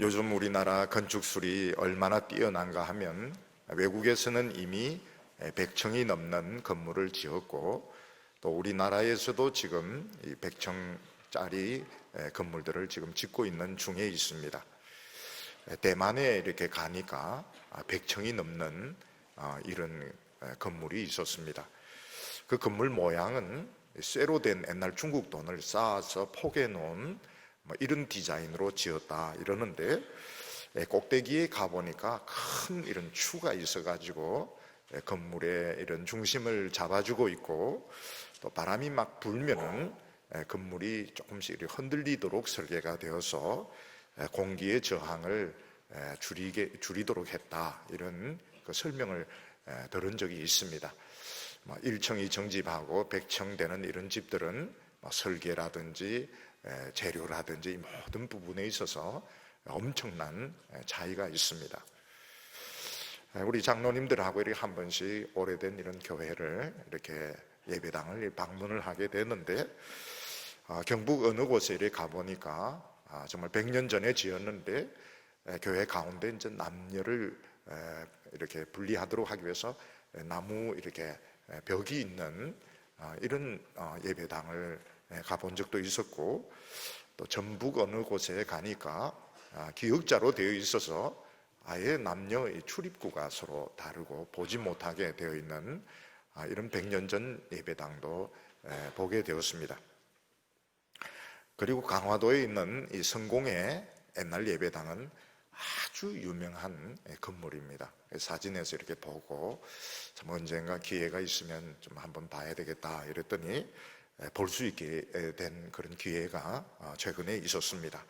요즘 우리나라 건축술이 얼마나 뛰어난가 하면 외국에서는 이미 100층이 넘는 건물을 지었고, 또 우리나라에서도 지금 이 100층짜리 건물들을 지금 짓고 있는 중에 있습니다. 대만에 이렇게 가니까 100층이 넘는 이런 건물이 있었습니다. 그 건물 모양은 쇠로 된 옛날 중국 돈을 쌓아서 포개 놓은 이런 디자인으로 지었다 이러는데, 꼭대기에 가보니까 큰 이런 추가 있어가지고 건물의 이런 중심을 잡아주고 있고, 또 바람이 막 불면은 건물이 조금씩 흔들리도록 설계가 되어서 공기의 저항을 줄이도록 했다, 이런 그 설명을 들은 적이 있습니다. 1층, 2층 집하고 100층 되는 이런 집들은 설계라든지 재료라든지 모든 부분에 있어서 엄청난 차이가 있습니다. 우리 장로님들하고 이렇게 한 번씩 오래된 이런 교회를 이렇게 예배당을 방문을 하게 되는데, 경북 어느 곳에 이렇게 가보니까 정말 100년 전에 지었는데 교회 가운데 이제 남녀를 이렇게 분리하도록 하기 위해서 나무 이렇게 벽이 있는 이런 예배당을 가본 적도 있었고, 또 전북 어느 곳에 가니까 기역자로 되어 있어서 아예 남녀의 출입구가 서로 다르고 보지 못하게 되어 있는 이런 100년 전 예배당도 보게 되었습니다. 그리고 강화도에 있는 이 성공의 옛날 예배당은 아주 유명한 건물입니다. 사진에서 이렇게 보고 참 언젠가 기회가 있으면 좀 한번 봐야 되겠다 이랬더니 볼 수 있게 된 그런 기회가 최근에 있었습니다.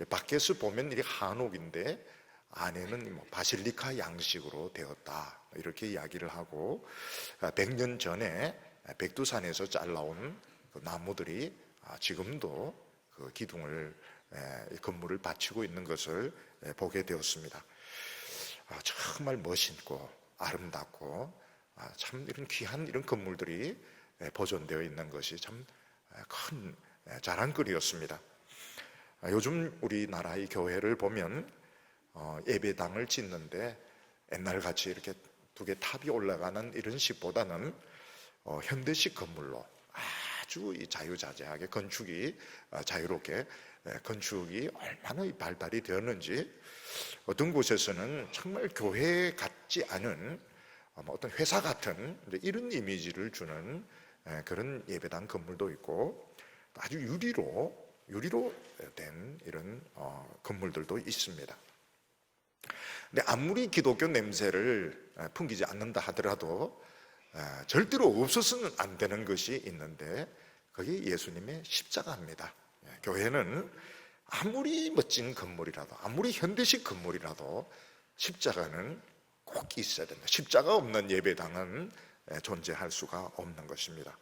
밖에서 보면 이게 한옥인데 안에는 바실리카 양식으로 되었다, 이렇게 이야기를 하고, 100년 전에 백두산에서 잘라온 그 나무들이 지금도 그 기둥을 건물을 받치고 있는 것을 보게 되었습니다. 정말 멋있고 아름답고 참 이런 귀한 이런 건물들이 보존되어 있는 것이 참 큰 자랑거리였습니다. 요즘 우리나라의 교회를 보면 예배당을 짓는데 옛날같이 이렇게 두 개 탑이 올라가는 이런 식보다는 현대식 건물로 아주 자유자재하게 건축이 자유롭게 건축이 얼마나 발달이 되었는지, 어떤 곳에서는 정말 교회 같지 않은 어떤 회사 같은 이런 이미지를 주는 그런 예배당 건물도 있고, 아주 유리로 된 이런 건물들도 있습니다. 근데 아무리 기독교 냄새를 풍기지 않는다 하더라도 절대로 없어서는 안 되는 것이 있는데, 그게 예수님의 십자가입니다. 교회는 아무리 멋진 건물이라도, 아무리 현대식 건물이라도 십자가는 꼭 있어야 된다. 십자가 없는 예배당은 존재할 수가 없는 것입니다.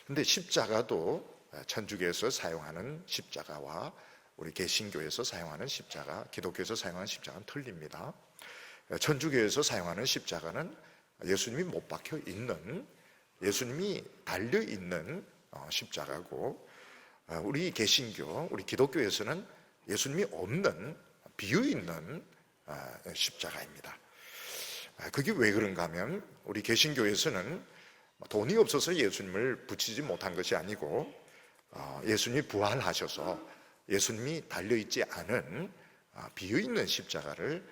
그런데 십자가도 천주교에서 사용하는 십자가와 우리 개신교에서 사용하는 십자가, 기독교에서 사용하는 십자가는 틀립니다. 천주교에서 사용하는 십자가는 예수님이 못 박혀 있는, 예수님이 달려 있는 십자가고, 우리 개신교, 우리 기독교에서는 예수님이 없는, 비어 있는 십자가입니다. 그게 왜 그런가 하면, 우리 개신교에서는 돈이 없어서 예수님을 붙이지 못한 것이 아니고, 예수님이 부활하셔서 예수님이 달려있지 않은 비어있는 십자가를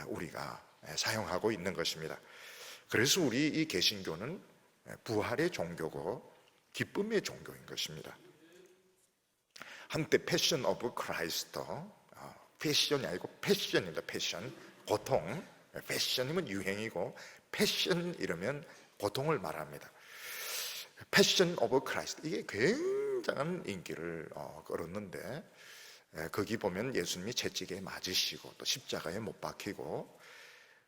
우리가 사용하고 있는 것입니다. 그래서 우리 이 개신교는 부활의 종교고 기쁨의 종교인 것입니다. 한때 패션 오브 크라이스트, 패션이 아니고 패션입니다. 패션, 고통. 패션이면 유행이고 패션 이러면 고통을 말합니다. 패션 오브 크라이스트, 이게 굉장한 인기를 끌었는데, 거기 보면 예수님이 채찍에 맞으시고 또 십자가에 못 박히고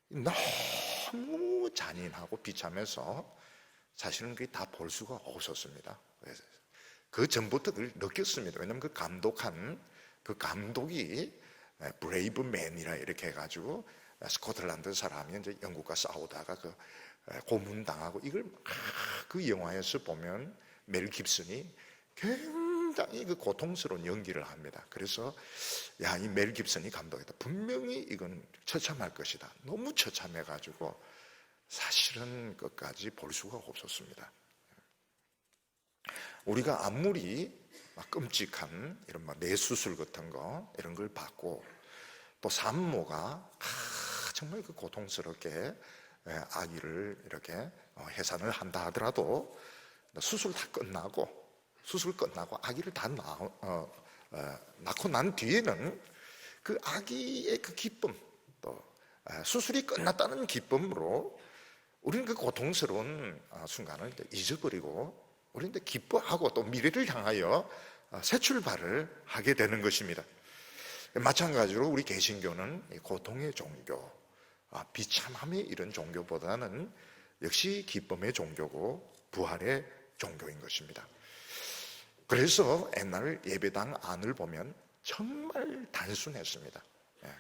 너무 잔인하고 비참해서 사실은 그게 다 볼 수가 없었습니다. 그 전부터 그걸 느꼈습니다. 왜냐하면 그 감독한 그 감독이 브레이브맨이라 이렇게 해가지고 스코틀랜드 사람이 이제 영국과 싸우다가 그 고문당하고, 이걸 그 영화에서 보면 멜 깁슨이 굉장히 굉장히 그 고통스러운 연기를 합니다. 그래서 야, 이 멜 깁슨이 감독이다. 분명히 이건 처참할 것이다. 너무 처참해가지고 사실은 끝까지 볼 수가 없었습니다. 우리가 아무리 막 끔찍한 이런 막 뇌수술 같은 거 이런 걸 받고 또 산모가 정말 그 고통스럽게 아기를 이렇게 해산을 한다 하더라도 수술 끝나고 아기를 다 낳고 난 뒤에는 그 아기의 그 기쁨, 또 수술이 끝났다는 기쁨으로 우리는 그 고통스러운 순간을 잊어버리고 우리는 기뻐하고 또 미래를 향하여 새 출발을 하게 되는 것입니다. 마찬가지로 우리 개신교는 고통의 종교, 비참함의 이런 종교보다는 역시 기쁨의 종교고 부활의 종교인 것입니다. 그래서 옛날 예배당 안을 보면 정말 단순했습니다.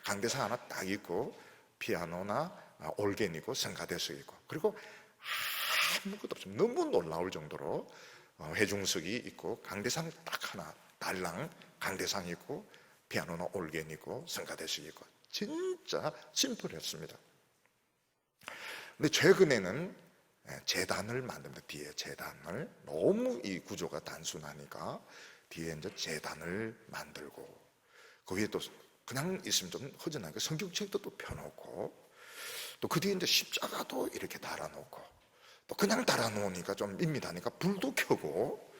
강대상 하나 딱 있고 피아노나 올겐이고 성가대석 있고 그리고 아무것도 없습니다. 너무 놀라울 정도로 회중석이 있고 강대상 딱 하나 달랑 강대상이 있고 피아노나 올겐이 있고 성가대석이 있고 진짜 심플했습니다. 근데 최근에는 제단을 만듭니다. 뒤에 제단을 너무 이 구조가 단순하니까 뒤에 이제 제단을 만들고 그 위에 또 그냥 있으면 좀 허전하니까 성경책도 또 펴놓고 또 그 뒤에 이제 십자가도 이렇게 달아놓고 또 그냥 달아놓으니까 좀 밋밋하니까 불도 켜고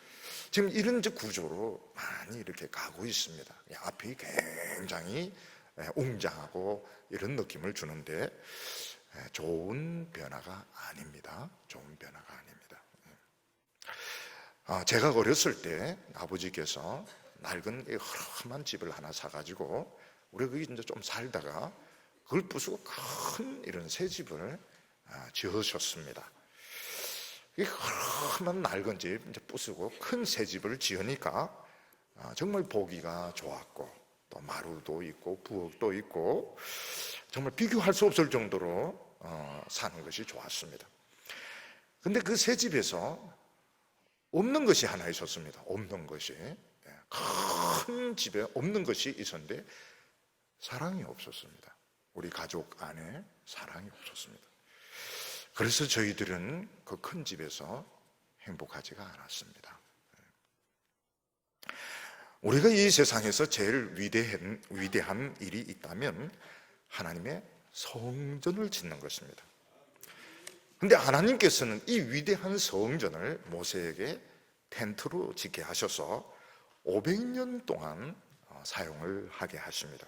지금 이런 이제 구조로 많이 이렇게 가고 있습니다. 앞이 굉장히 웅장하고 이런 느낌을 주는데 좋은 변화가 아닙니다. 좋은 변화가 아닙니다. 제가 어렸을 때 아버지께서 낡은 허름한 집을 하나 사가지고 우리가 거기 이제 좀 살다가 그걸 부수고 큰 이런 새 집을 지으셨습니다. 이 허름한 낡은 집 이제 부수고 큰 새 집을 지으니까 정말 보기가 좋았고 또 마루도 있고 부엌도 있고 정말 비교할 수 없을 정도로 사는 것이 좋았습니다. 근데 그 새 집에서 없는 것이 하나 있었습니다. 없는 것이 큰 집에 없는 것이 있었는데 사랑이 없었습니다. 우리 가족 안에 사랑이 없었습니다. 그래서 저희들은 그 큰 집에서 행복하지가 않았습니다. 우리가 이 세상에서 제일 위대한 일이 있다면 하나님의 성전을 짓는 것입니다. 그런데 하나님께서는 이 위대한 성전을 모세에게 텐트로 짓게 하셔서 500년 동안 사용을 하게 하십니다.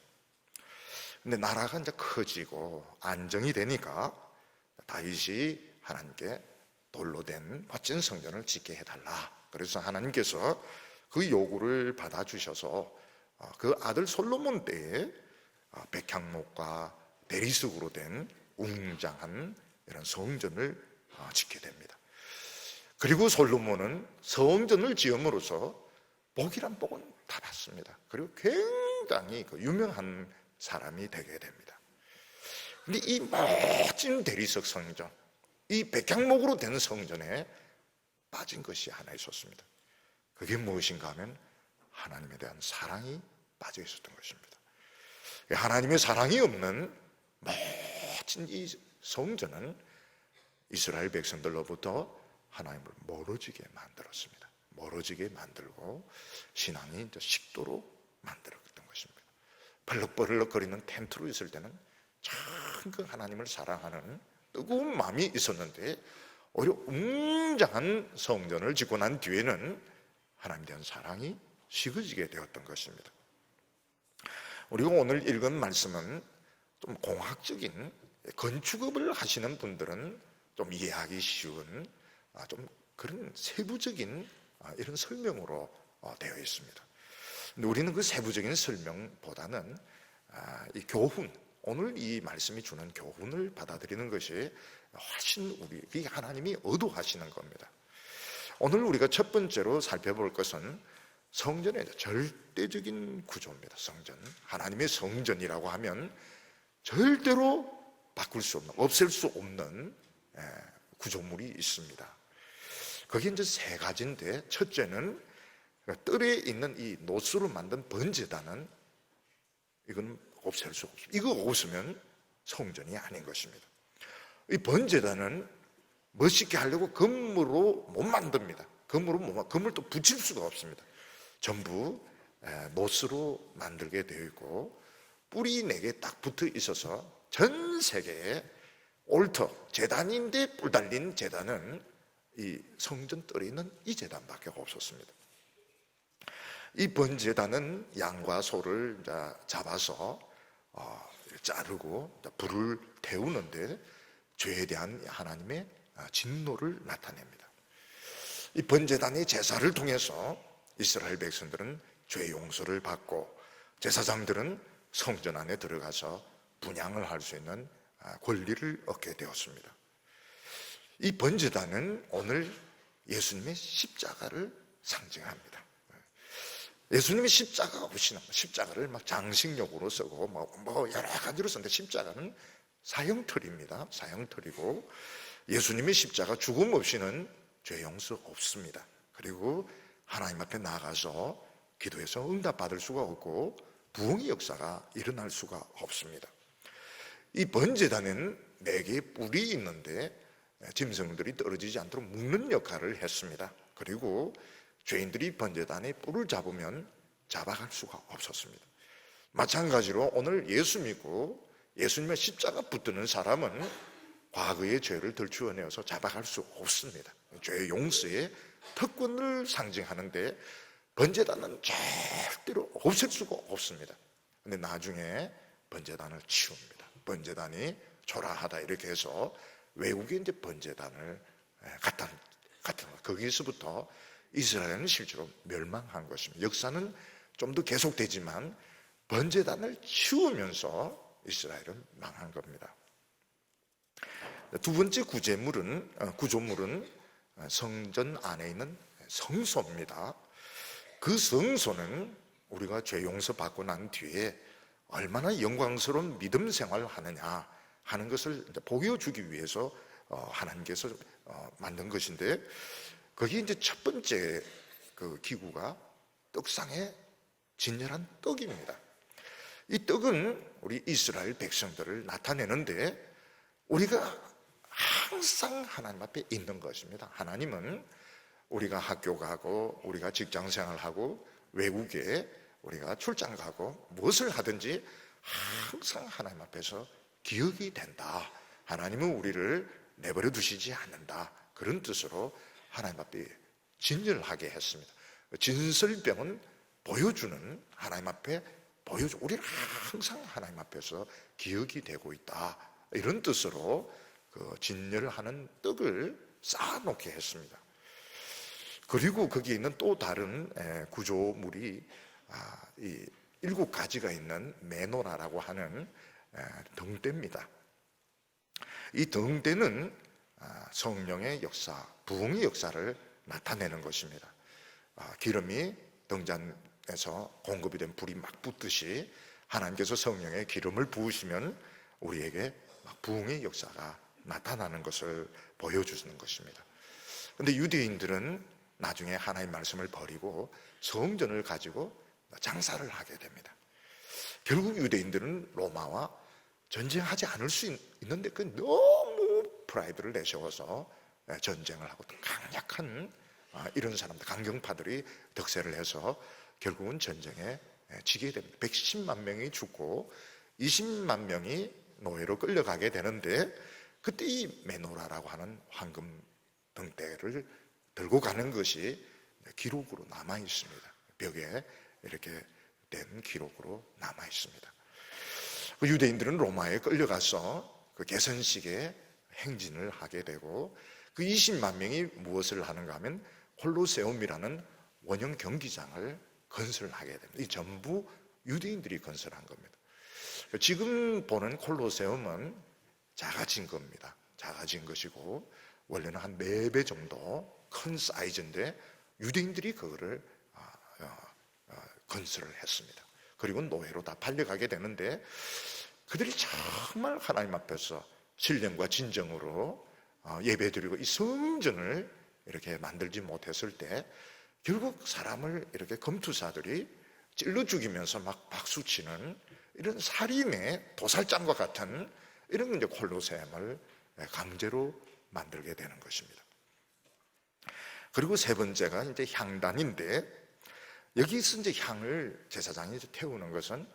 근데 나라가 이제 커지고 안정이 되니까 다윗이 하나님께 돌로 된 멋진 성전을 짓게 해달라. 그래서 하나님께서 그 요구를 받아주셔서 그 아들 솔로몬 때에 백향목과 대리석으로 된 웅장한 이런 성전을 짓게 됩니다. 그리고 솔로몬은 성전을 지음으로써 복이란 복은 다 받습니다. 그리고 굉장히 유명한 사람이 되게 됩니다. 근데 이 멋진 대리석 성전, 이 백향목으로 된 성전에 빠진 것이 하나 있었습니다. 그게 무엇인가 하면 하나님에 대한 사랑이 빠져 있었던 것입니다. 하나님의 사랑이 없는 멋진 이 성전은 이스라엘 백성들로부터 하나님을 멀어지게 만들었습니다. 멀어지게 만들고 신앙이 이제 식도로 만들었던 것입니다. 벌럭벌럭거리는 텐트로 있을 때는 참 그 하나님을 사랑하는 뜨거운 마음이 있었는데 오히려 웅장한 성전을 짓고 난 뒤에는 하나님에 대한 사랑이 식어지게 되었던 것입니다. 우리가 오늘 읽은 말씀은 좀 공학적인 건축업을 하시는 분들은 좀 이해하기 쉬운 좀 그런 세부적인 이런 설명으로 되어 있습니다. 근데 우리는 그 세부적인 설명보다는 이 교훈, 오늘 이 말씀이 주는 교훈을 받아들이는 것이 훨씬 우리 하나님이 의도하시는 겁니다. 오늘 우리가 첫 번째로 살펴볼 것은 성전의 절대적인 구조입니다. 성전, 하나님의 성전이라고 하면 절대로 바꿀 수 없는, 없앨 수 없는 구조물이 있습니다. 그게 이제 세 가지인데, 첫째는 그러니까 뜰에 있는 이 노스로 만든 번제단은 이건 없앨 수 없습니다. 이거 없으면 성전이 아닌 것입니다. 이 번제단은 멋있게 하려고 금으로 못 만듭니다. 금을 또 붙일 수가 없습니다. 전부 노스로 만들게 되어 있고 뿔이 4개 딱 붙어 있어서 전 세계에 올터, 제단인데 뿔 달린 제단은 이 성전 뜰에 있는 이 제단밖에 없었습니다. 이 번제단은 양과 소를 잡아서 자르고 불을 태우는데 죄에 대한 하나님의 진노를 나타냅니다. 이 번제단의 제사를 통해서 이스라엘 백성들은 죄 용서를 받고 제사장들은 성전 안에 들어가서 분향을 할 수 있는 권리를 얻게 되었습니다. 이 번제단은 오늘 예수님의 십자가를 상징합니다. 예수님이 십자가가 없이는 십자가를 막 장식용으로 쓰고 뭐 여러 가지로 쓰는데 십자가는 사형틀입니다. 사형틀이고 예수님의 십자가 죽음 없이는 죄 용서 없습니다. 그리고 하나님 앞에 나가서 기도해서 응답받을 수가 없고 부흥의 역사가 일어날 수가 없습니다. 이 번제단은 4개의 뿔이 있는데 짐승들이 떨어지지 않도록 묶는 역할을 했습니다. 그리고 죄인들이 번제단의 뿔을 잡으면 잡아갈 수가 없었습니다. 마찬가지로 오늘 예수 믿고 예수님의 십자가 붙드는 사람은 과거의 죄를 덜추어내어서 잡아갈 수 없습니다. 죄 용서의 특권을 상징하는데 번제단은 절대로 없앨 수가 없습니다. 근데 나중에 번제단을 치웁니다. 번제단이 초라하다 이렇게 해서 외국에 이제 번제단을 갖다 거기서부터 이스라엘은 실제로 멸망한 것입니다. 역사는 좀 더 계속되지만 번제단을 치우면서 이스라엘은 망한 겁니다. 두 번째 구조물은 성전 안에 있는 성소입니다. 그 성소는 우리가 죄 용서 받고 난 뒤에 얼마나 영광스러운 믿음 생활을 하느냐 하는 것을 보여주기 위해서 하나님께서 만든 것인데 거기 이제 첫 번째 그 기구가 떡상의 진열한 떡입니다. 이 떡은 우리 이스라엘 백성들을 나타내는데 우리가 항상 하나님 앞에 있는 것입니다. 하나님은 우리가 학교 가고 우리가 직장 생활하고 외국에 우리가 출장 가고 무엇을 하든지 항상 하나님 앞에서 기억이 된다. 하나님은 우리를 내버려 두시지 않는다. 그런 뜻으로 하나님 앞에 진열하게 했습니다. 진설병은 보여주는 하나님 앞에 우리는 항상 하나님 앞에서 기억이 되고 있다. 이런 뜻으로 그 진열하는 떡을 쌓아놓게 했습니다. 그리고 거기에 있는 또 다른 구조물이 이 7가지가 있는 메노라라고 하는 등대입니다. 이 등대는 성령의 역사, 부흥의 역사를 나타내는 것입니다. 기름이 등잔에서 공급이 된 불이 막 붙듯이 하나님께서 성령의 기름을 부으시면 우리에게 부흥의 역사가 나타나는 것을 보여주는 것입니다. 그런데 유대인들은 나중에 하나님의 말씀을 버리고 성전을 가지고 장사를 하게 됩니다. 결국 유대인들은 로마와 전쟁하지 않을 수 있는데 그 너무 프라이드를 내세워서 전쟁을 하고 또 강력한 이런 사람들, 강경파들이 득세를 해서 결국은 전쟁에 지게 됩니다. 110만 명이 죽고 20만 명이 노예로 끌려가게 되는데 그때 이 메노라라고 하는 황금 등대를 들고 가는 것이 기록으로 남아 있습니다. 벽에 이렇게 된 기록으로 남아 있습니다. 그 유대인들은 로마에 끌려가서 그 개선식에 행진을 하게 되고 그 20만 명이 무엇을 하는가 하면 콜로세움이라는 원형 경기장을 건설하게 됩니다. 이 전부 유대인들이 건설한 겁니다. 지금 보는 콜로세움은 작아진 겁니다. 작아진 것이고 원래는 한 4배 정도 큰 사이즈인데 유대인들이 그거를 건설을 했습니다. 그리고 노예로 다 팔려가게 되는데 그들이 정말 하나님 앞에서 신령과 진정으로 예배드리고 이 성전을 이렇게 만들지 못했을 때 결국 사람을 이렇게 검투사들이 찔러 죽이면서 막 박수치는 이런 살인의 도살장과 같은 이런 이제 콜로세움을 강제로 만들게 되는 것입니다. 그리고 세 번째가 이제 향단인데, 여기서 이제 향을 제사장이 태우는 것은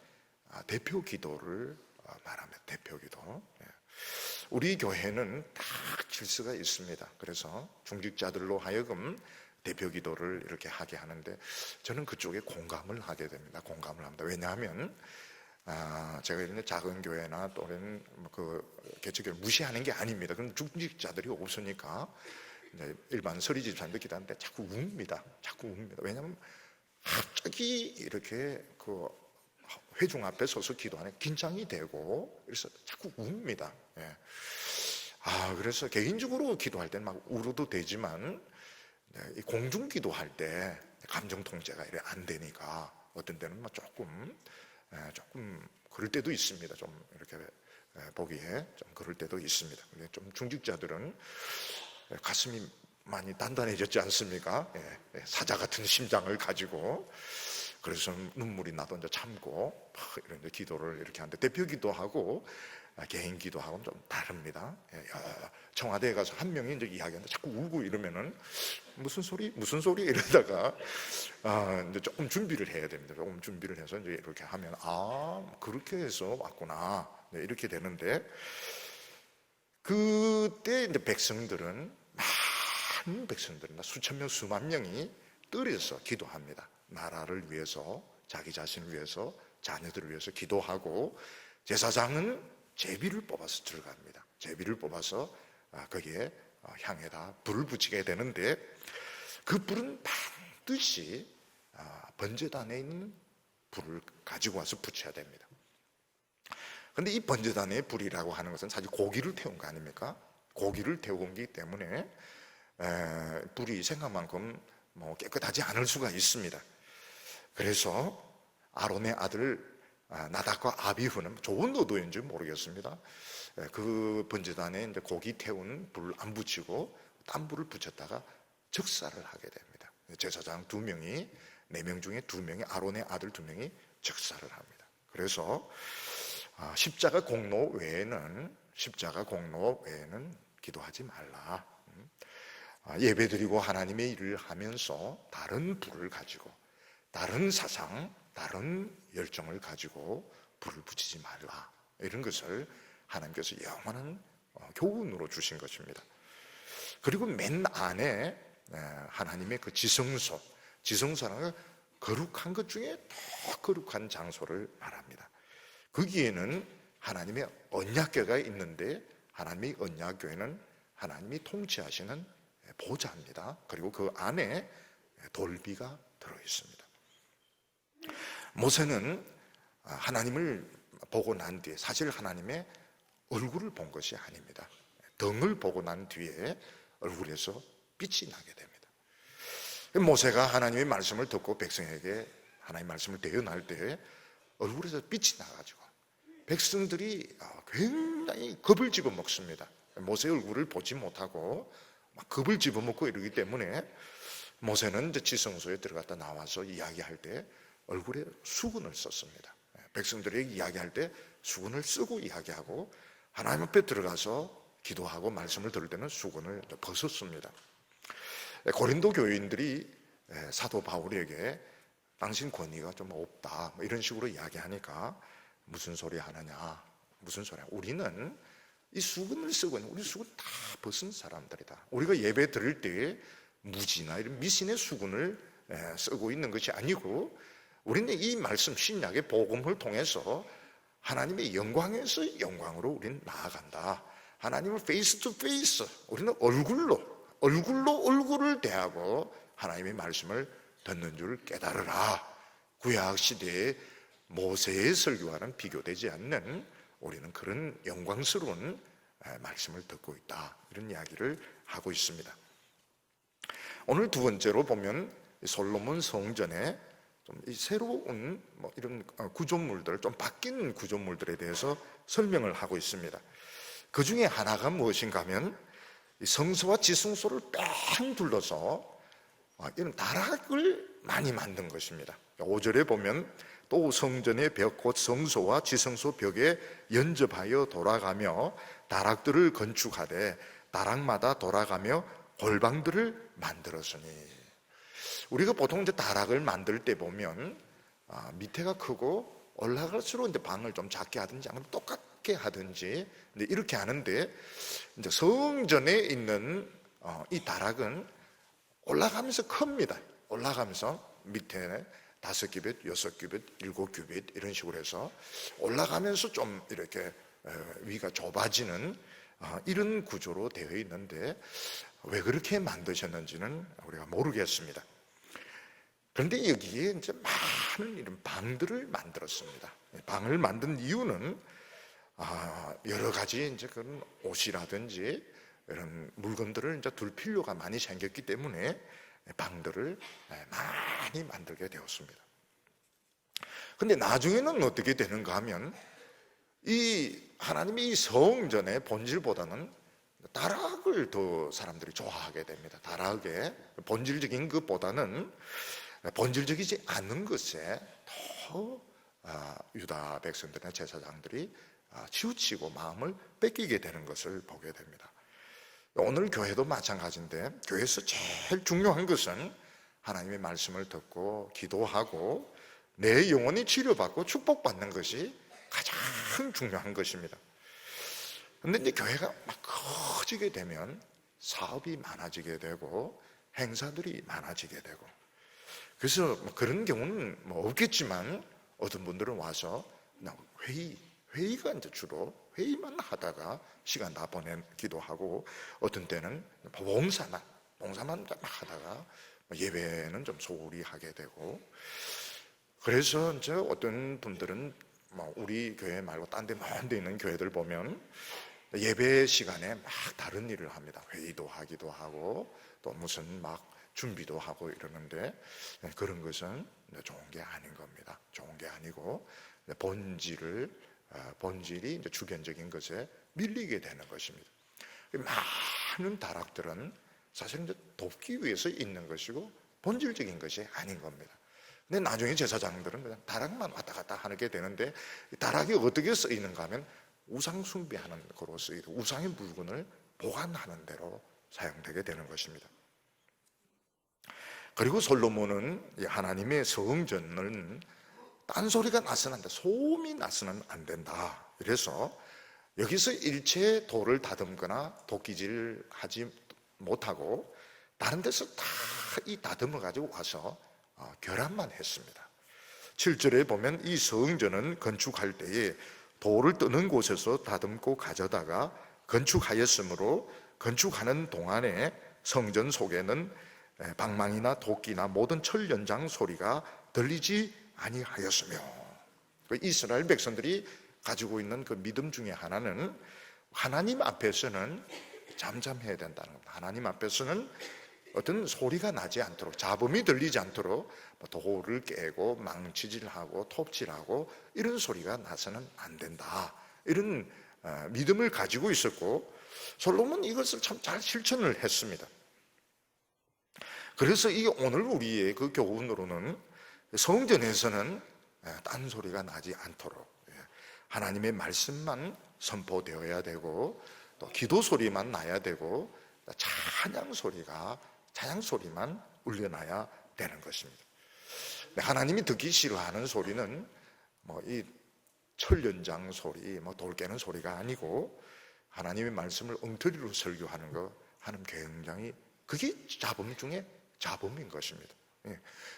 대표 기도를 말합니다. 대표 기도. 우리 교회는 딱 질서가 있습니다. 그래서 중직자들로 하여금 대표 기도를 이렇게 하게 하는데, 저는 그쪽에 공감을 하게 됩니다. 공감을 합니다. 왜냐하면 제가 이런 작은 교회나 또는 그 개척교회 무시하는 게 아닙니다. 그럼 중직자들이 없으니까 일반 서리 집사님들 기도하는데 자꾸 웁니다. 자꾸 웁니다. 왜냐하면 갑자기 이렇게 그 회중 앞에 서서 기도하는 긴장이 되고, 그래서 자꾸 웁니다. 예. 그래서 개인적으로 기도할 때는 막 울어도 되지만, 이 공중 기도할 때 감정 통제가 이래 안 되니까 어떤 때는 막 조금 그럴 때도 있습니다. 좀 이렇게 보기에 좀 그럴 때도 있습니다. 근데 좀 중직자들은 가슴이 많이 단단해졌지 않습니까? 사자 같은 심장을 가지고, 그래서 눈물이 나도 이제 참고 이런 이제 기도를 이렇게 하는데, 대표 기도하고 개인 기도하고는 좀 다릅니다. 청와대에 가서 한 명이 이제 이야기하는데 자꾸 울고 이러면은 무슨 소리 이러다가 이제 조금 준비를 해야 됩니다. 조금 준비를 해서 이제 이렇게 하면 그렇게 해서 왔구나, 이렇게 되는데, 그때 이제 백성들은, 많은 백성들은 수천 명, 수만 명이 떨어져서 기도합니다. 나라를 위해서, 자기 자신을 위해서, 자녀들을 위해서 기도하고, 제사장은 제비를 뽑아서 들어갑니다. 제비를 뽑아서 거기에 향에다 불을 붙이게 되는데, 그 불은 반드시 번제단에 있는 불을 가지고 와서 붙여야 됩니다. 그런데 이 번제단의 불이라고 하는 것은 사실 고기를 태운 거 아닙니까? 고기를 태운 거기 때문에 불이 생각만큼 깨끗하지 않을 수가 있습니다. 그래서 아론의 아들 나답과 아비후는 좋은 의도인지 모르겠습니다. 그 번제단에 이제 고기 태운 불을 안 붙이고 딴 불을 붙였다가 즉사를 하게 됩니다. 제사장 2명이, 4명 중에 2명이, 아론의 아들 2명이 즉사를 합니다. 그래서 십자가 공로 외에는 기도하지 말라. 예배드리고 하나님의 일을 하면서 다른 불을 가지고, 다른 사상, 다른 열정을 가지고 불을 붙이지 말라. 이런 것을 하나님께서 영원한 교훈으로 주신 것입니다. 그리고 맨 안에 하나님의 그 지성소라는 거룩한 것 중에 더 거룩한 장소를 말합니다. 거기에는 하나님의 언약궤가 있는데, 하나님의 언약궤는 하나님이 통치하시는 보좌입니다. 그리고 그 안에 돌비가 들어있습니다. 모세는 하나님을 보고 난 뒤에, 사실 하나님의 얼굴을 본 것이 아닙니다. 등을 보고 난 뒤에 얼굴에서 빛이 나게 됩니다. 모세가 하나님의 말씀을 듣고 백성에게 하나님의 말씀을 대언할 때 얼굴에서 빛이 나가지고 백성들이 굉장히 겁을 집어먹습니다. 모세의 얼굴을 보지 못하고 막 겁을 집어먹고 이러기 때문에 모세는 이제 지성소에 들어갔다 나와서 이야기할 때 얼굴에 수건을 썼습니다. 백성들에게 이야기할 때 수건을 쓰고 이야기하고, 하나님 앞에 들어가서 기도하고 말씀을 들을 때는 수건을 벗었습니다. 고린도 교인들이 사도 바울에게 당신 권위가 좀 없다, 이런 식으로 이야기하니까 무슨 소리 하느냐, 무슨 소리야. 우리는 이 수건을 쓰고 있는, 우리 수건 다 벗은 사람들이다. 우리가 예배 드릴 때 무지나 이런 미신의 수건을 쓰고 있는 것이 아니고, 우리는 이 말씀 신약의 복음을 통해서 하나님의 영광에서 영광으로 우리는 나아간다. 하나님을 페이스 투 페이스, 우리는 얼굴을 대하고 하나님의 말씀을 듣는 줄 깨달으라. 구약 시대의 모세의 설교와는 비교되지 않는 우리는 그런 영광스러운 말씀을 듣고 있다, 이런 이야기를 하고 있습니다. 오늘 두 번째로 보면 솔로몬 성전에 좀 새로운 이런 구조물들, 좀 바뀐 구조물들에 대해서 설명을 하고 있습니다. 그 중에 하나가 무엇인가 하면 성소와 지성소를 뺑 둘러서 이런 다락을 많이 만든 것입니다. 5절에 보면 또 성전의 벽 곧 성소와 지성소 벽에 연접하여 돌아가며 다락들을 건축하되 다락마다 돌아가며 골방들을 만들었으니, 우리가 보통 이제 다락을 만들 때 보면 밑에가 크고 올라갈수록 이제 방을 좀 작게 하든지 아니면 똑같게 하든지 이렇게 하는데, 이제 성전에 있는 이 다락은 올라가면서 큽니다. 올라가면서 밑에 5규빗, 6규빗, 7규빗 이런 식으로 해서 올라가면서 좀 이렇게 위가 좁아지는 이런 구조로 되어 있는데, 왜 그렇게 만드셨는지는 우리가 모르겠습니다. 그런데 여기에 이제 많은 이런 방들을 만들었습니다. 방을 만든 이유는 여러 가지 이제 그런 옷이라든지 이런 물건들을 이제 둘 필요가 많이 생겼기 때문에 방들을 많이 만들게 되었습니다. 근데 나중에는 어떻게 되는가 하면 이 하나님이 이 성전의 본질보다는 다락을 더 사람들이 좋아하게 됩니다. 다락의 본질적인 것보다는 본질적이지 않은 것에 더 유다 백성들이나 제사장들이 치우치고 마음을 뺏기게 되는 것을 보게 됩니다. 오늘 교회도 마찬가지인데, 교회에서 제일 중요한 것은 하나님의 말씀을 듣고 기도하고 내 영혼이 치료받고 축복받는 것이 가장 중요한 것입니다. 그런데 이제 교회가 막 커지게 되면 사업이 많아지게 되고 행사들이 많아지게 되고, 그래서 그런 경우는 없겠지만 어떤 분들은 와서 그냥 회의가 이제 주로 회의만 하다가 시간 다 보내기도 하고, 어떤 때는 봉사만 막 하다가 예배는 좀 소홀히 하게 되고, 그래서 이제 어떤 분들은 우리 교회 말고 딴 데 먼 데 있는 교회들 보면 예배 시간에 막 다른 일을 합니다. 회의도 하기도 하고 또 무슨 막 준비도 하고 이러는데, 그런 것은 좋은 게 아닌 겁니다. 좋은 게 아니고 본질이 이제 주변적인 것에 밀리게 되는 것입니다. 많은 다락들은 사실은 이제 돕기 위해서 있는 것이고 본질적인 것이 아닌 겁니다. 근데 나중에 제사장들은 그냥 다락만 왔다 갔다 하게 되는데, 다락이 어떻게 쓰이는가 하면 우상 숭배하는 거로 쓰이고 우상의 물건을 보관하는 데로 사용되게 되는 것입니다. 그리고 솔로몬은 하나님의 성전은 딴소리가 나서는 안 된다, 소음이 나서는 안 된다. 그래서 여기서 일체 돌을 다듬거나 도끼질 하지 못하고 다른 데서 다 이 다듬어 가지고 와서 결합만 했습니다. 7절에 보면 이 성전은 건축할 때에 돌을 뜨는 곳에서 다듬고 가져다가 건축하였으므로 건축하는 동안에 성전 속에는 방망이나 도끼나 모든 철 연장 소리가 들리지 아니하였으며, 이스라엘 백성들이 가지고 있는 그 믿음 중에 하나는 하나님 앞에서는 잠잠해야 된다는 겁니다. 하나님 앞에서는 어떤 소리가 나지 않도록, 잡음이 들리지 않도록 돌을 깨고 망치질하고 톱질하고 이런 소리가 나서는 안 된다, 이런 믿음을 가지고 있었고, 솔로몬 이것을 참 잘 실천을 했습니다. 그래서 이게 오늘 우리의 그 교훈으로는 성전에서는 딴소리가 나지 않도록 하나님의 말씀만 선포되어야 되고, 또 기도 소리만 나야 되고, 찬양 소리만 울려나야 되는 것입니다. 하나님이 듣기 싫어하는 소리는 이 철연장 소리, 돌 깨는 소리가 아니고, 하나님의 말씀을 엉터리로 설교하는 거 하는 굉장히, 그게 잡음 중에 잡음인 것입니다.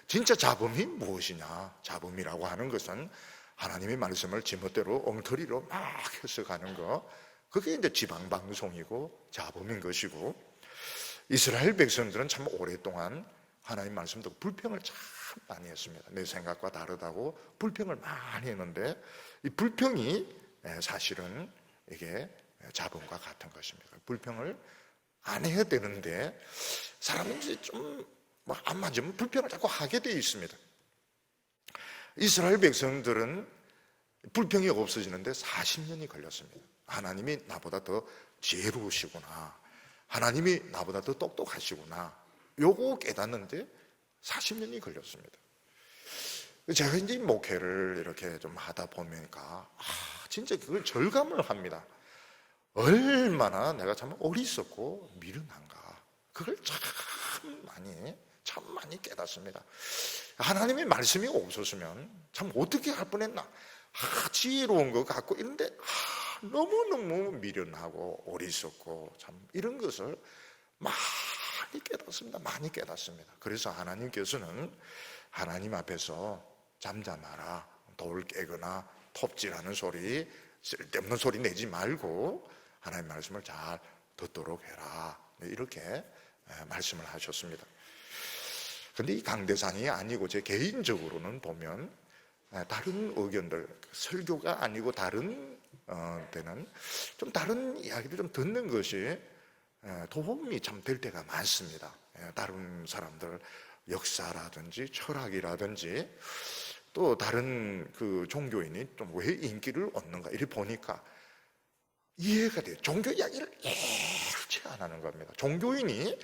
진짜 잡음이 무엇이냐? 잡음이라고 하는 것은 하나님의 말씀을 지멋대로 엉터리로 막 해석하는 거, 그게 이제 지방방송이고 잡음인 것이고, 이스라엘 백성들은 참 오랫동안 하나님 말씀 듣고 불평을 참 많이 했습니다. 내 생각과 다르다고 불평을 많이 했는데, 이 불평이 사실은 이게 잡음과 같은 것입니다. 불평을 안 해야 되는데 사람은 좀 안 맞으면 불평을 자꾸 하게 되어 있습니다. 이스라엘 백성들은 불평이 없어지는데 40년이 걸렸습니다. 하나님이 나보다 더 지혜로우시구나, 하나님이 나보다 더 똑똑하시구나, 요거 깨닫는데 40년이 걸렸습니다. 제가 이제 목회를 이렇게 좀 하다 보니까 진짜 그걸 절감을 합니다. 얼마나 내가 참 어리석고 미련한가. 그걸 참 많이 깨닫습니다. 하나님의 말씀이 없었으면 참 어떻게 할 뻔했나. 지혜로운 것 같고 이런데 너무너무 미련하고 어리석고 참 이런 것을 많이 깨닫습니다. 많이 깨닫습니다. 그래서 하나님께서는 하나님 앞에서 잠잠하라, 돌 깨거나 톱질하는 소리, 쓸데없는 소리 내지 말고 하나님 말씀을 잘 듣도록 해라, 이렇게 말씀을 하셨습니다. 그런데 이 강대상이 아니고 제 개인적으로는 보면 다른 의견들, 설교가 아니고 다른 때는 좀 다른 이야기를 좀 듣는 것이 도움이 참 될 때가 많습니다. 다른 사람들 역사라든지 철학이라든지 또 다른 그 종교인이 좀 왜 인기를 얻는가 이렇게 보니까 이해가 돼요. 종교 이야기를 일체 안 하는 겁니다. 종교인이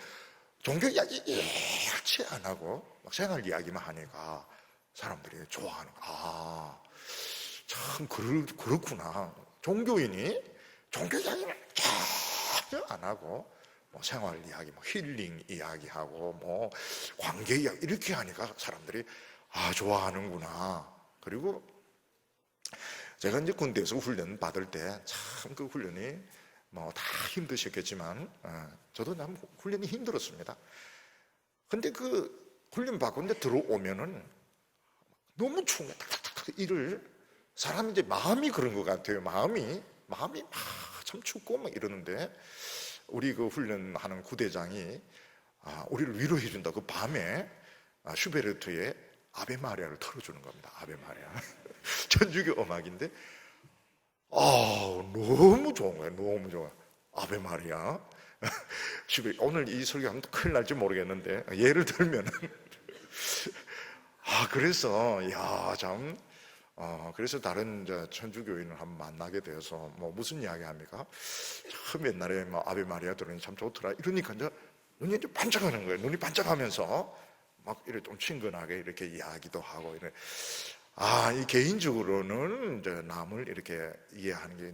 종교 이야기 일체 안 하고 막 생활 이야기만 하니까 사람들이 좋아하는 거. 참 그렇구나. 종교인이 종교 이야기를 전혀 안 하고 뭐 생활 이야기, 뭐 힐링 이야기하고 뭐 관계 이야기 이렇게 하니까 사람들이 좋아하는구나. 그리고 제가 이제 군대에서 훈련 받을 때 참 그 훈련이 뭐 다 힘드셨겠지만 저도 참 훈련이 힘들었습니다. 근데 그 훈련 받고 이제 들어오면은 너무 추운 거야. 탁탁탁 일을 사람이 이제 마음이 그런 것 같아요. 마음이 막 참 춥고 막 이러는데 우리 그 훈련하는 구대장이 우리를 위로해 준다. 그 밤에 슈베르트의 아베 마리아를 틀어주는 겁니다. 아베 마리아. 천주교 음악인데 너무 좋은 거예요. 너무 좋아. 아베 마리아. 오늘 이 설교하면 또 큰일 날지 모르겠는데 예를 들면은 그래서 참 그래서 다른 천주교인을 한번 만나게 돼서 뭐 무슨 이야기 합니까? 참 옛날에 뭐 아베 마리아 들으니 참 좋더라. 이러니까 이제 눈이 이제 반짝하는 거예요. 눈이 반짝하면서 막 이렇게 좀 친근하게 이렇게 이야기도 하고 이래. 이 개인적으로는 이제 남을 이렇게 이해하는 게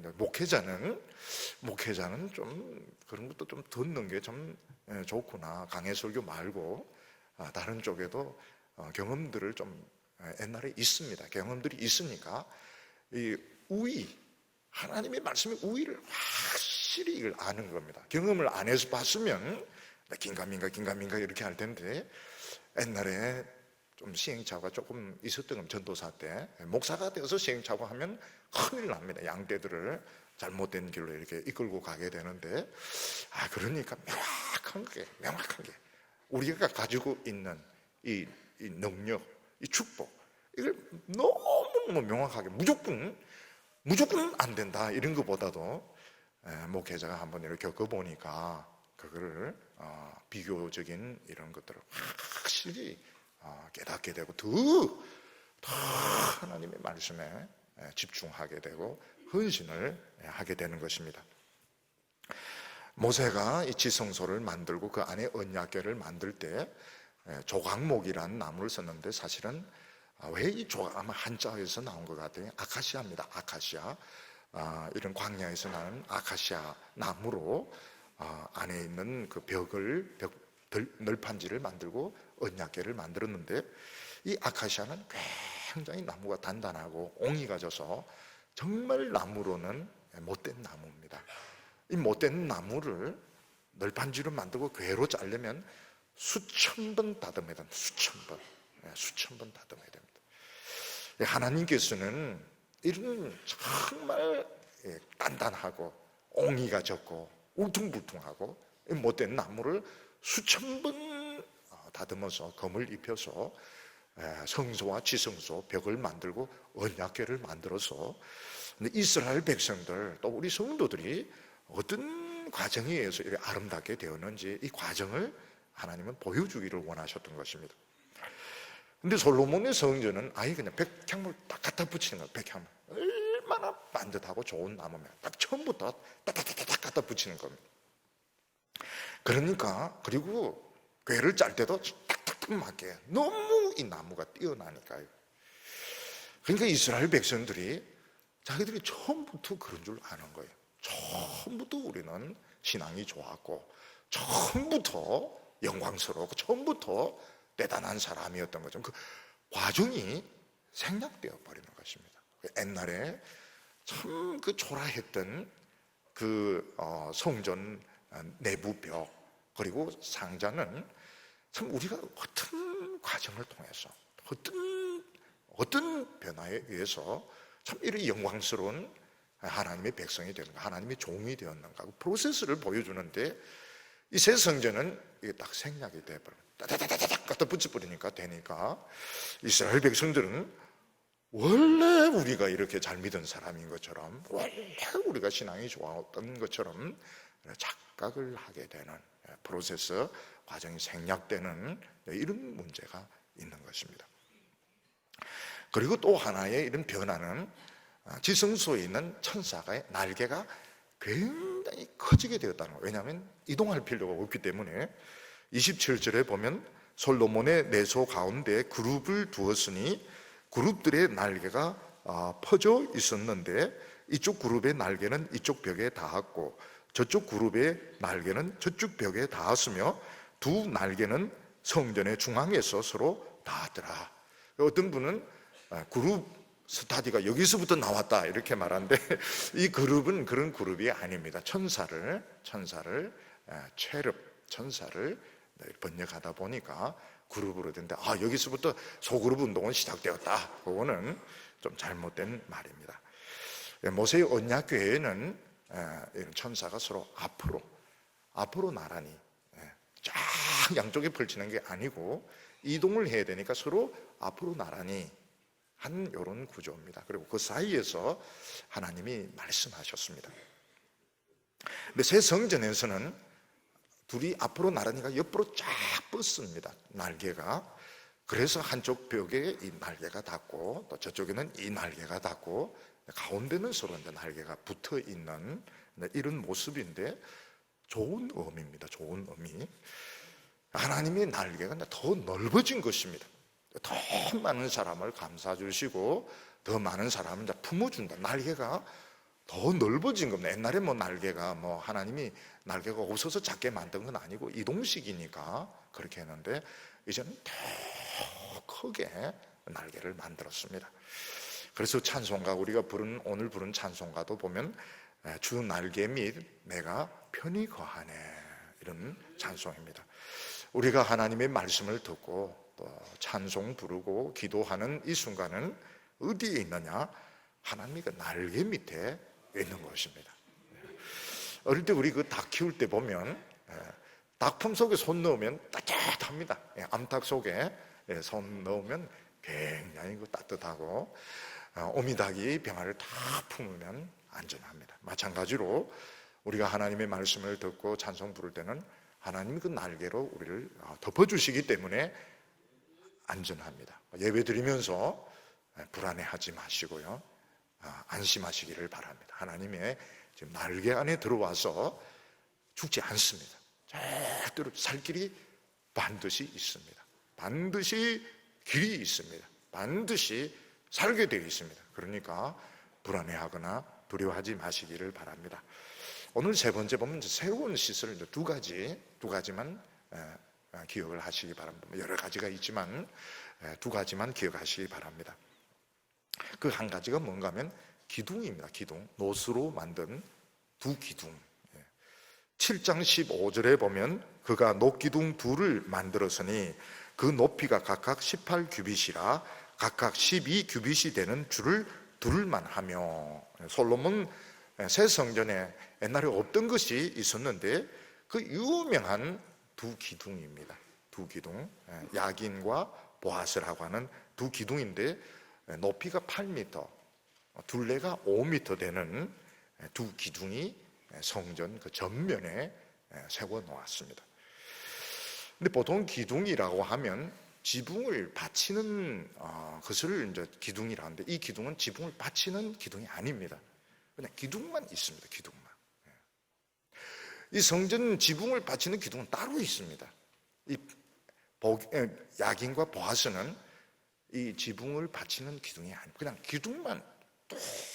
목회자는 좀 그런 것도 좀 듣는 게 참 좋구나. 강해 설교 말고 다른 쪽에도 경험들을 좀 옛날에 있습니다. 경험들이 있으니까 이 하나님의 말씀의 우위를 확실히 이걸 아는 겁니다. 경험을 안 해서 봤으면 긴가민가 이렇게 할 텐데 옛날에 좀 시행착오가 조금 있었던 건 전도사 때 목사가 되어서 시행착오 하면 큰일 납니다. 양떼들을 잘못된 길로 이렇게 이끌고 가게 되는데 그러니까 명확한 게 우리가 가지고 있는 이 능력, 이 축복 이걸 너무 명확하게 무조건 안 된다 이런 것보다도 목회자가 한번 이렇게 겪어보니까 그거를 비교적인 이런 것들을 확실히 깨닫게 되고 더 하나님의 말씀에 집중하게 되고 헌신을 하게 되는 것입니다. 모세가 이 지성소를 만들고 그 안에 언약궤를 만들 때 조각목이라는 나무를 썼는데 사실은 왜 이 조각 아마 한자에서 나온 것 같아요. 아카시아입니다. 아카시아. 이런 광야에서 나는 아카시아 나무로 안에 있는 그 널판지를 만들고 언약궤를 만들었는데 이 아카시아는 굉장히 나무가 단단하고 옹이가 져서 정말 나무로는 못된 나무입니다. 이 못된 나무를 널판지로 만들고 궤로 자르면 수천 번 다듬어야 됩니다. 수천 번 다듬어야 됩니다. 하나님께서는 이런 정말 단단하고 옹이가 졌고 울퉁불퉁하고 못된 나무를 수천 번 다듬어서 검을 입혀서 성소와 지성소 벽을 만들고 언약궤를 만들어서 이스라엘 백성들 또 우리 성도들이 어떤 과정에 의해서 이렇게 아름답게 되었는지 이 과정을 하나님은 보여주기를 원하셨던 것입니다. 근데 솔로몬의 성전은 아예 그냥 백향물 딱 갖다 붙이는 거예요. 백향물 얼마나 반듯하고 좋은 나무면 딱 처음부터 딱딱딱딱 갖다 붙이는 겁니다. 그러니까 그리고 궤를 짤 때도 탁탁탁 맞게 너무 이 나무가 뛰어나니까요. 그러니까 이스라엘 백성들이 자기들이 처음부터 그런 줄 아는 거예요. 처음부터 우리는 신앙이 좋았고, 처음부터 영광스러웠고, 처음부터 대단한 사람이었던 거죠. 그 과정이 생략되어 버리는 것입니다. 옛날에 참 그 초라했던 그 성전 내부벽 그리고 상자는 참 우리가 어떤 과정을 통해서 어떤 변화에 의해서 참 이런 영광스러운 하나님의 백성이 되는가, 하나님의 종이 되었는가, 그 프로세스를 보여주는데, 이 새 성전은 이게 딱 생략이 돼버려요. 따다다다닥 갖다 붙여버리니까 되니까 이스라엘 백성들은 원래 우리가 이렇게 잘 믿은 사람인 것처럼, 원래 우리가 신앙이 좋았던 것처럼 착각을 하게 되는 프로세스 과정이 생략되는 이런 문제가 있는 것입니다. 그리고 또 하나의 이런 변화는 지성소에 있는 천사의 날개가 굉장히 커지게 되었다는 거예요. 왜냐하면 이동할 필요가 없기 때문에. 27절에 보면 솔로몬의 내소 가운데 그룹을 두었으니 그룹들의 날개가 퍼져 있었는데 이쪽 그룹의 날개는 이쪽 벽에 닿았고 저쪽 그룹의 날개는 저쪽 벽에 닿았으며 두 날개는 성전의 중앙에서 서로 닿았더라. 어떤 분은 그룹 스타디가 여기서부터 나왔다 이렇게 말하는데, 이 그룹은 그런 그룹이 아닙니다. 천사를 체럽 천사를 번역하다 보니까 그룹으로 된다. 여기서부터 소그룹 운동은 시작되었다. 그거는 좀 잘못된 말입니다. 모세의 언약궤에는 이런 천사가 서로 앞으로 나란히 쫙 양쪽에 펼치는 게 아니고 이동을 해야 되니까 서로 앞으로 나란히 한 이런 구조입니다. 그리고 그 사이에서 하나님이 말씀하셨습니다. 근데 새 성전에서는 둘이 앞으로 나란히가 옆으로 쫙 뻗습니다. 날개가. 그래서 한쪽 벽에 이 날개가 닿고 또 저쪽에는 이 날개가 닿고 가운데는 서로 이제 날개가 붙어 있는 이런 모습인데, 좋은 의미입니다. 좋은 의미. 하나님의 날개가 더 넓어진 것입니다. 더 많은 사람을 감싸 주시고 더 많은 사람을 품어준다. 날개가 더 넓어진 겁니다. 옛날에 날개가 하나님이 날개가 없어서 작게 만든 건 아니고 이동식이니까 그렇게 했는데, 이제는 더 크게 날개를 만들었습니다. 그래서 찬송가, 우리가 오늘 부른 찬송가도 보면 주 날개 및 내가 편히 거하네, 이런 찬송입니다. 우리가 하나님의 말씀을 듣고 또 찬송 부르고 기도하는 이 순간은 어디에 있느냐? 하나님이 그 날개 밑에 있는 것입니다. 어릴 때 우리 그 닭 키울 때 보면 닭품 속에 손 넣으면 따뜻합니다. 암탉 속에 손 넣으면 굉장히 따뜻하고, 오미닭이 병아리를 다 품으면 안전합니다. 마찬가지로 우리가 하나님의 말씀을 듣고 찬송 부를 때는 하나님이 그 날개로 우리를 덮어주시기 때문에 안전합니다. 예배 드리면서 불안해하지 마시고요, 안심하시기를 바랍니다. 하나님의 지금 날개 안에 들어와서 죽지 않습니다. 절대로 살 길이 반드시 있습니다. 반드시 길이 있습니다. 반드시 살게 되어 있습니다. 그러니까 불안해하거나 두려워하지 마시기를 바랍니다. 오늘 세 번째 보면 새로운 시설 두 가지만 기억을 하시기 바랍니다. 여러 가지가 있지만 두 가지만 기억하시기 바랍니다. 그 한 가지가 뭔가 하면 기둥입니다. 기둥, 노스로 만든 두 기둥. 7장 15절에 보면 그가 녹기둥 둘을 만들었으니 그 높이가 각각 18규빗이라 각각 12규빗이 되는 줄을 둘만 하며. 솔로몬 새 성전에 옛날에 없던 것이 있었는데 그 유명한 두 기둥입니다. 두 기둥, 야긴과 보아스라고 하는 두 기둥인데 높이가 8m, 둘레가 5m 되는 두 기둥이 성전 그 전면에 세워 놓았습니다. 근데 보통 기둥이라고 하면 지붕을 받치는 것을 이제 기둥이라 하는데, 이 기둥은 지붕을 받치는 기둥이 아닙니다. 그냥 기둥만 있습니다. 기둥만. 이 성전 지붕을 받치는 기둥은 따로 있습니다. 이 야긴과 보아스는 이 지붕을 받치는 기둥이 아니고 그냥 기둥만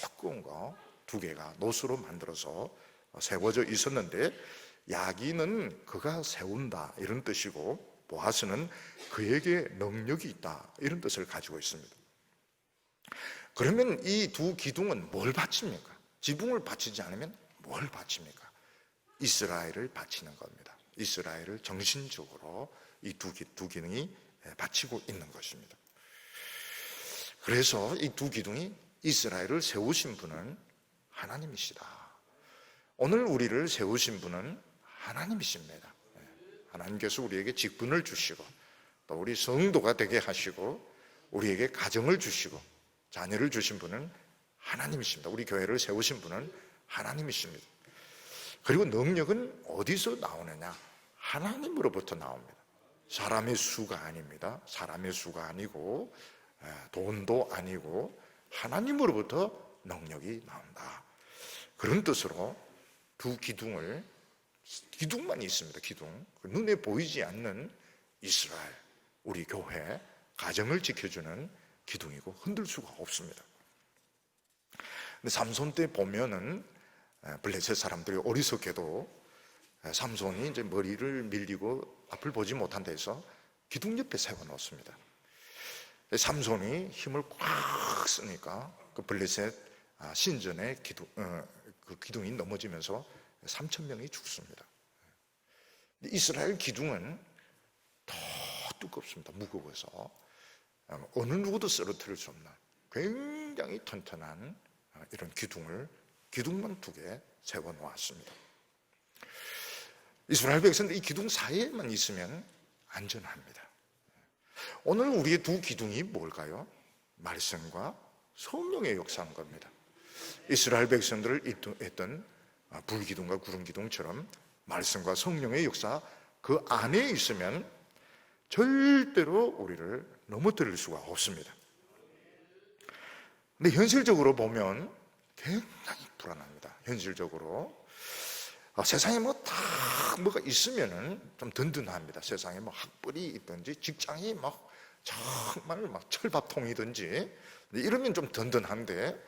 두꺼운 거 두 개가 노수로 만들어서 세워져 있었는데, 야긴은 그가 세운다 이런 뜻이고 보아스는 그에게 능력이 있다 이런 뜻을 가지고 있습니다. 그러면 이 두 기둥은 뭘 바칩니까? 지붕을 바치지 않으면 뭘 바칩니까? 이스라엘을 바치는 겁니다. 이스라엘을 정신적으로 이 두 기둥이 바치고 있는 것입니다. 그래서 이 두 기둥이 이스라엘을 세우신 분은 하나님이시다. 오늘 우리를 세우신 분은 하나님이십니다. 하나님께서 우리에게 직분을 주시고 또 우리 성도가 되게 하시고 우리에게 가정을 주시고 자녀를 주신 분은 하나님이십니다. 우리 교회를 세우신 분은 하나님이십니다. 그리고 능력은 어디서 나오느냐? 하나님으로부터 나옵니다. 사람의 수가 아닙니다. 사람의 수가 아니고 돈도 아니고 하나님으로부터 능력이 나온다. 그런 뜻으로 두 기둥만 있습니다. 기둥. 눈에 보이지 않는 이스라엘, 우리 교회, 가정을 지켜주는 기둥이고 흔들 수가 없습니다. 근데 삼손 때 보면은 블레셋 사람들이 어리석게도 삼손이 이제 머리를 밀리고 앞을 보지 못한 데서 기둥 옆에 세워 놓습니다. 삼손이 힘을 꽉 쓰니까 그 블레셋 신전의 그 기둥이 넘어지면서 3,000명이 죽습니다. 이스라엘 기둥은 더 두껍습니다. 무거워서 어느 누구도 쓰러뜨릴 수 없는 굉장히 튼튼한 이런 기둥만 두 개 세워 놓았습니다. 이스라엘 백성들 이 기둥 사이에만 있으면 안전합니다. 오늘 우리의 두 기둥이 뭘까요? 말씀과 성령의 역사인 겁니다. 이스라엘 백성들을 했던 불기둥과 구름기둥처럼 말씀과 성령의 역사 그 안에 있으면 절대로 우리를 넘어뜨릴 수가 없습니다. 근데 현실적으로 보면 굉장히 불안합니다. 현실적으로 세상에 뭐가 있으면은 좀 든든합니다. 세상에 학벌이 있든지 직장이 정말 철밥통이든지 이러면 좀 든든한데,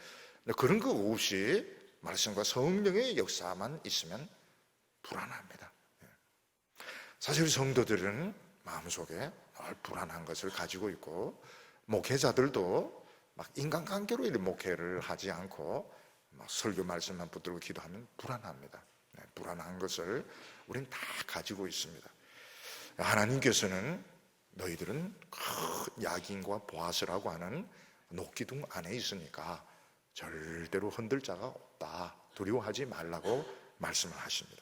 그런 거 없이 말씀과 성령의 역사만 있으면 불안합니다. 사실 성도들은 마음속에 늘 불안한 것을 가지고 있고, 목회자들도 인간관계로 이런 목회를 하지 않고 설교 말씀만 붙들고 기도하면 불안합니다. 불안한 것을 우리는 다 가지고 있습니다. 하나님께서는 너희들은 큰 야긴과 보아스라고 하는 녹기둥 안에 있으니까 절대로 흔들 자가 없다, 두려워하지 말라고 말씀을 하십니다.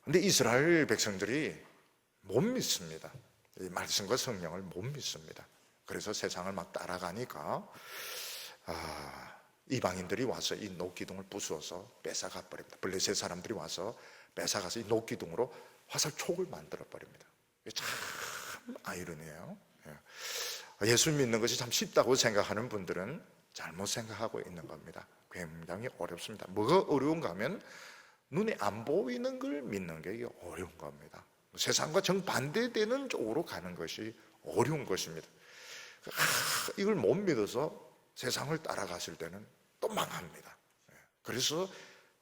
그런데 이스라엘 백성들이 못 믿습니다. 이 말씀과 성령을 못 믿습니다. 그래서 세상을 따라가니까 이방인들이 와서 이 녹기둥을 부수어서 뺏어가 버립니다. 블레셋 사람들이 와서 뺏어가서 이 녹기둥으로 화살촉을 만들어 버립니다. 참 아이러니해요. 예수 믿는 것이 참 쉽다고 생각하는 분들은 잘못 생각하고 있는 겁니다. 굉장히 어렵습니다. 뭐가 어려운가 하면 눈에 안 보이는 걸 믿는 게 어려운 겁니다. 세상과 정반대되는 쪽으로 가는 것이 어려운 것입니다. 이걸 못 믿어서 세상을 따라갔을 때는 또 망합니다. 그래서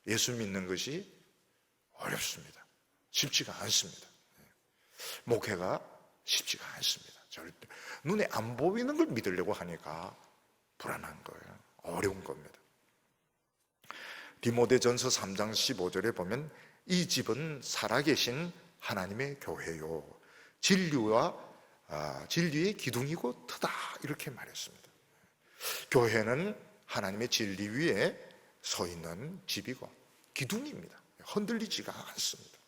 예수 믿는 것이 어렵습니다. 쉽지가 않습니다. 목회가 쉽지가 않습니다. 절대 눈에 안 보이는 걸 믿으려고 하니까 불안한 거예요. 어려운 겁니다. 디모데전서 3장 15절에 보면 이 집은 살아계신 하나님의 교회요 진리의 기둥이고 터다 이렇게 말했습니다. 교회는 하나님의 진리 위에 서 있는 집이고 기둥입니다. 흔들리지가 않습니다.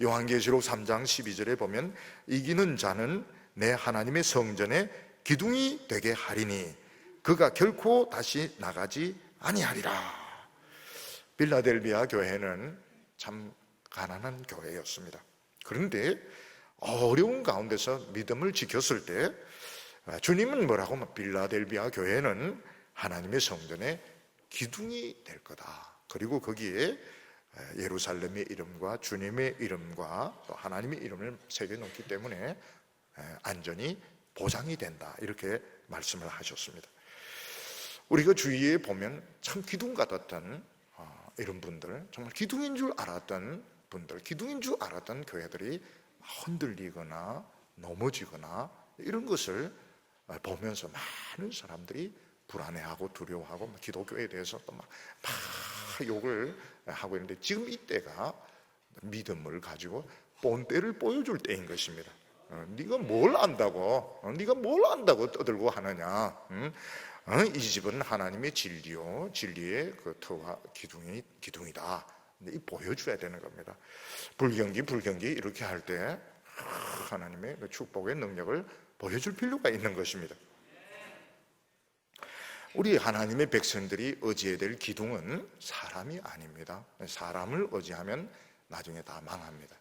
요한계시록 3장 12절에 보면 이기는 자는 내 하나님의 성전에 기둥이 되게 하리니 그가 결코 다시 나가지 아니하리라. 빌라델비아 교회는 참 가난한 교회였습니다. 그런데 어려운 가운데서 믿음을 지켰을 때 주님은 뭐라고 하면 빌라델비아 교회는 하나님의 성전에 기둥이 될 거다. 그리고 거기에 예루살렘의 이름과 주님의 이름과 또 하나님의 이름을 새겨놓기 때문에 안전이 보장이 된다, 이렇게 말씀을 하셨습니다. 우리가 주위에 보면 참 기둥 같았던 이런 분들, 정말 기둥인 줄 알았던 분들, 기둥인 줄 알았던 교회들이 흔들리거나 넘어지거나 이런 것을 보면서 많은 사람들이 불안해하고 두려워하고 기독교에 대해서 또 막 욕을 하고 있는데, 지금 이때가 믿음을 가지고 본때를 보여줄 때인 것입니다. 네가 뭘 안다고, 네가 뭘 안다고 떠들고 하느냐? 이 집은 하나님의 진리요, 진리의 그 터와 기둥이다. 이 보여줘야 되는 겁니다. 불경기 이렇게 할 때 하나님의 그 축복의 능력을 보여줄 필요가 있는 것입니다. 우리 하나님의 백성들이 의지해야 될 기둥은 사람이 아닙니다. 사람을 의지하면 나중에 다 망합니다.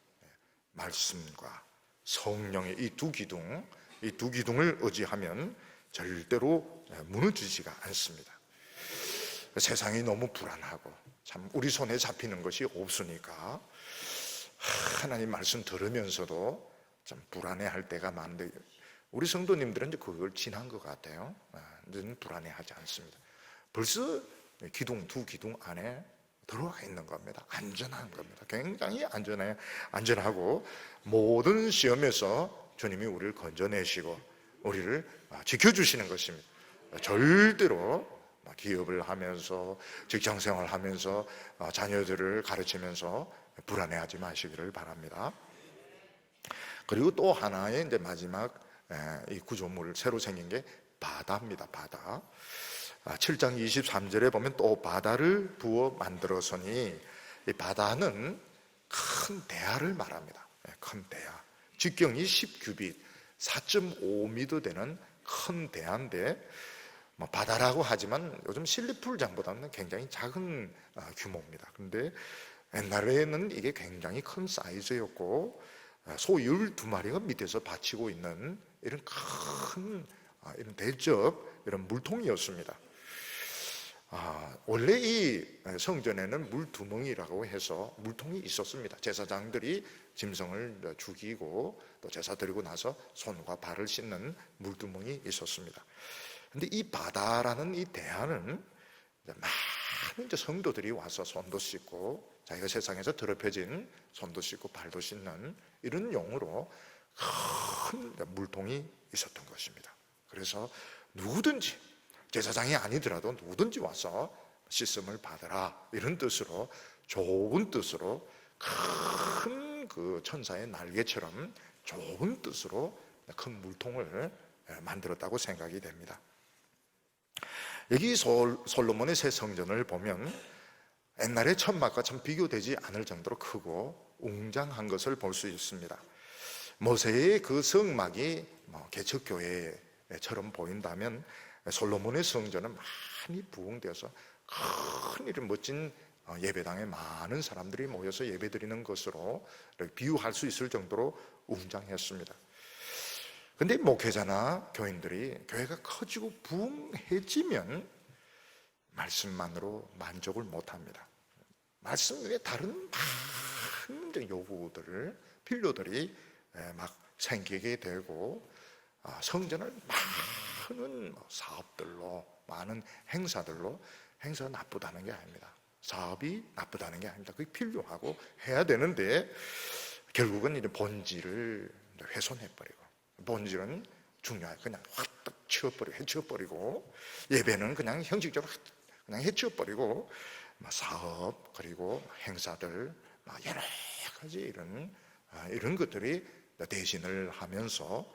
말씀과 성령의 이 두 기둥을 의지하면 절대로 무너지지가 않습니다. 세상이 너무 불안하고 참 우리 손에 잡히는 것이 없으니까 하나님 말씀 들으면서도 좀 불안해할 때가 많은데, 우리 성도님들은 이제 그걸 지난 것 같아요. 이제는 불안해하지 않습니다. 벌써 두 기둥 안에 들어와 있는 겁니다. 안전한 겁니다. 굉장히 안전하고 모든 시험에서 주님이 우리를 건져내시고 우리를 지켜주시는 것입니다. 절대로 기업을 하면서 직장생활 하면서 자녀들을 가르치면서 불안해하지 마시기를 바랍니다. 그리고 또 하나의 이제 마지막 이 구조물 새로 생긴 게 바다입니다. 바다. 7장 23절에 보면 또 바다를 부어 만들었으니, 이 바다는 큰 대야를 말합니다. 큰 대야. 직경이 10규빗 4.5m 되는 큰 대야인데, 바다라고 하지만 요즘 실리풀장보다는 굉장히 작은 규모입니다. 그런데 옛날에는 이게 굉장히 큰 사이즈였고 소 12마리가 밑에서 받치고 있는 이런 큰 이런 대접, 이런 물통이었습니다. 원래 이 성전에는 물두멍이라고 해서 물통이 있었습니다. 제사장들이 짐승을 죽이고 또 제사 드리고 나서 손과 발을 씻는 물두멍이 있었습니다. 그런데 이 바다라는 이 대야는 많은 성도들이 와서 손도 씻고 자기가 세상에서 더럽혀진 손도 씻고 발도 씻는 이런 용으로 큰 물통이 있었던 것입니다. 그래서 누구든지, 제사장이 아니더라도 누구든지 와서 씻음을 받으라, 이런 뜻으로, 좋은 뜻으로, 큰 그 천사의 날개처럼 좋은 뜻으로 큰 물통을 만들었다고 생각이 됩니다. 여기 솔로몬의 새 성전을 보면 옛날의 천막과 참 비교되지 않을 정도로 크고 웅장한 것을 볼 수 있습니다. 모세의 그 성막이 개척교회처럼 보인다면 솔로몬의 성전은 많이 부흥되어서 큰 이런 멋진 예배당에 많은 사람들이 모여서 예배드리는 것으로 비유할 수 있을 정도로 웅장했습니다. 근데 목회자나 교인들이 교회가 커지고 부흥해지면 말씀만으로 만족을 못합니다. 말씀 외에 다른 많은 요구들, 필요들이 막 생기게 되고 성전을 많은 사업들로, 많은 행사들로, 행사가 나쁘다는 게 아닙니다. 사업이 나쁘다는 게 아닙니다. 그게 필요하고 해야 되는데 결국은 이런 본질을 훼손해버리고, 본질은 중요해요. 그냥 확 해치워버리고, 예배는 그냥 형식적으로 그냥 해치워버리고, 사업 그리고 행사들 여러 가지 이런 것들이 대신을 하면서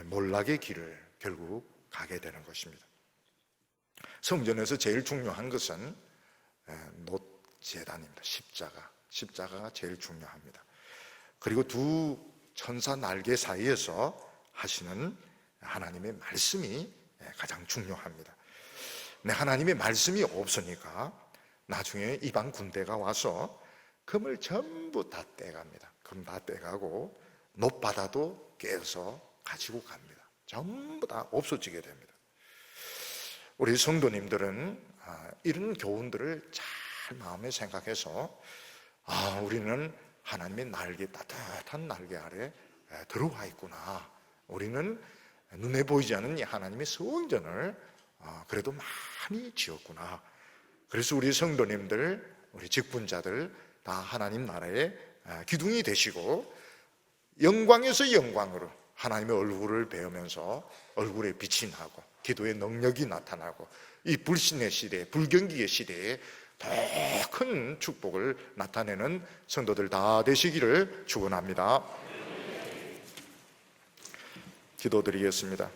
몰락의 길을 결국 가게 되는 것입니다. 성전에서 제일 중요한 것은 놋제단입니다. 십자가가 제일 중요합니다. 그리고 두 천사 날개 사이에서 하시는 하나님의 말씀이 가장 중요합니다. 근데 하나님의 말씀이 없으니까 나중에 이방 군대가 와서 금을 전부 다 떼갑니다. 금 다 떼가고 놋바다도 깨서 가지고 갑니다. 전부 다 없어지게 됩니다. 우리 성도님들은 이런 교훈들을 잘 마음에 생각해서 우리는 하나님의 날개, 따뜻한 날개 아래 들어와 있구나. 우리는 눈에 보이지 않는 이 하나님의 성전을 그래도 많이 지었구나. 그래서 우리 성도님들, 우리 직분자들 다 하나님 나라의 기둥이 되시고 영광에서 영광으로 하나님의 얼굴을 배우면서 얼굴에 빛이 나고 기도의 능력이 나타나고 이 불신의 시대에, 불경기의 시대에 더 큰 축복을 나타내는 성도들 다 되시기를 축원합니다. 기도드리겠습니다.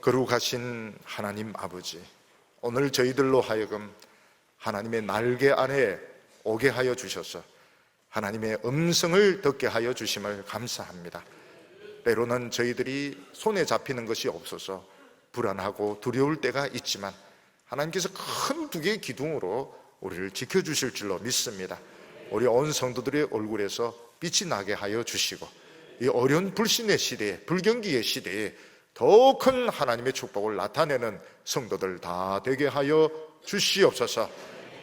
거룩하신 하나님 아버지, 오늘 저희들로 하여금 하나님의 날개 안에 오게 하여 주셔서 하나님의 음성을 듣게 하여 주심을 감사합니다. 때로는 저희들이 손에 잡히는 것이 없어서 불안하고 두려울 때가 있지만 하나님께서 큰 두 개의 기둥으로 우리를 지켜주실 줄로 믿습니다. 우리 온 성도들의 얼굴에서 빛이 나게 하여 주시고 이 어려운 불신의 시대에, 불경기의 시대에 더 큰 하나님의 축복을 나타내는 성도들 다 되게 하여 주시옵소서.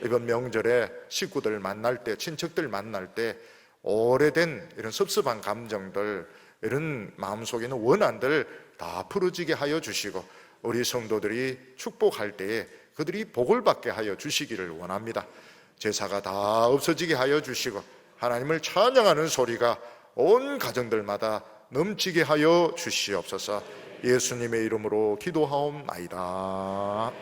이번 명절에 식구들 만날 때, 친척들 만날 때 오래된 이런 섭섭한 감정들, 이런 마음속에 있는 원한들 다 풀어지게 하여 주시고 우리 성도들이 축복할 때에 그들이 복을 받게 하여 주시기를 원합니다. 제사가 다 없어지게 하여 주시고 하나님을 찬양하는 소리가 온 가정들마다 넘치게 하여 주시옵소서. 예수님의 이름으로 기도하옵나이다.